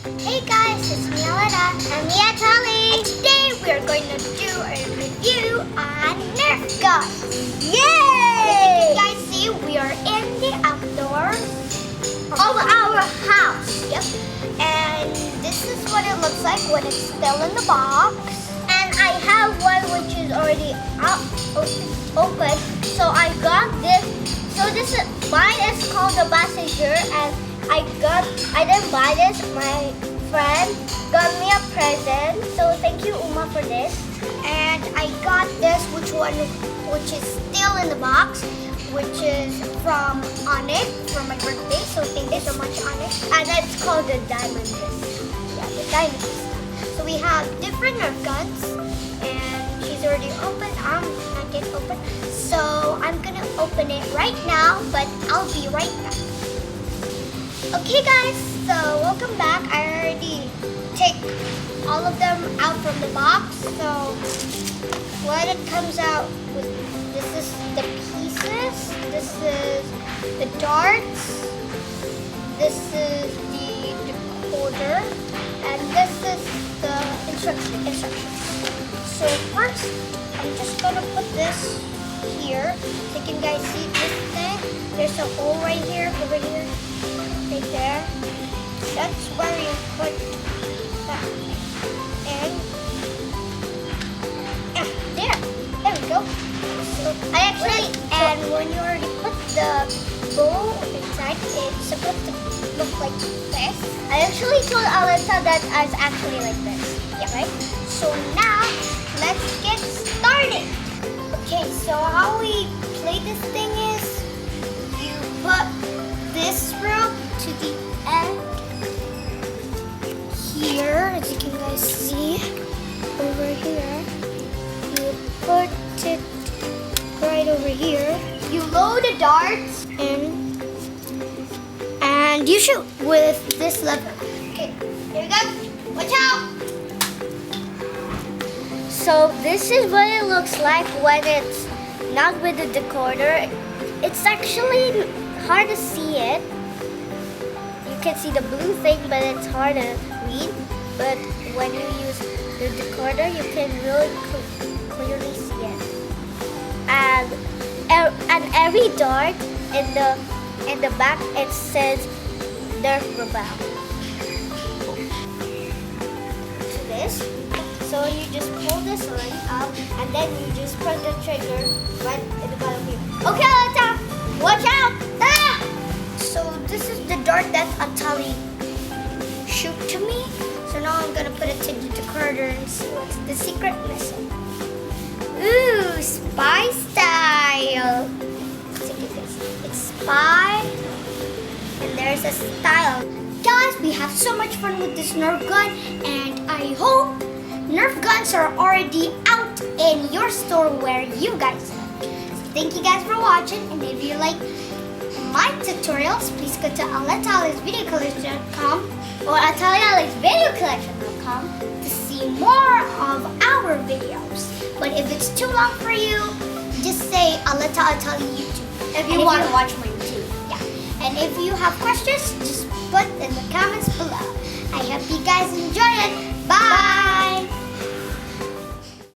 Hey guys, it's me Alana. And me, Atali. And today we are going to do a review on Nerf Gun. Yay! As you guys see, we are in the outdoors of our house. Yep. And this is what it looks like when it's still in the box. And I have one which is already open. So I got this. So mine is called the Passenger, and I didn't buy this. My friend got me a present. So thank you, Uma, for this. And I got this, which is still in the box, which is from Onyx for my birthday. So thank you so much, Onyx. And it's called the Diamond Disc. Yeah, the diamond disc. So we have different Nerf guns, and she's already open. I'm not yet open. So I'm gonna open it right now, but I'll be right back. Okay guys, so welcome back. I already take all of them out from the box. So what it comes out with, this is the pieces, this is the darts, this is the decoder, and this is the instructions. So first, I'm just gonna put this here. So you can guys see this thing. There's a hole right here, over here, right there. That's where you put that. And there we go. So and when you already put the bowl inside, it's supposed to look like this. I actually told Alyssa that it's actually like this. Yeah, right? So now, let's get started. Okay, so how we play this thing is, you put this rope to the end here, as you can guys see, over here. You put it right over here. You load the darts and you shoot with this lever. Okay, here we go. Watch out! So this is what it looks like when it's not with the decoder. It's actually hard to see it. You can see the blue thing, but it's hard to read. But when you use the decoder, you can really clearly see it. And every dart in the back, it says Nerf Rebel. To this. So you just pull this one up, and then you just press the trigger right in the bottom here. Okay, Alita, watch out! Ah! So this is the dart that Atali shoot to me. So now I'm gonna put it to the decoder and see what's the secret missing. Ooh, spy style. It's spy, and there's a style. Guys, we have so much fun with this Nerf gun, and I hope Nerf guns are already out in your store where you guys live. So thank you guys for watching, and if you like my tutorials, please go to alatalisvideocollection.com or atalialisvideocollection.com to see more of our videos. But if it's too long for you, just say Alata Atali YouTube. If you want to watch mine too. Yeah. And if you have questions, just put in the comments below. I hope you guys enjoy it. Bye!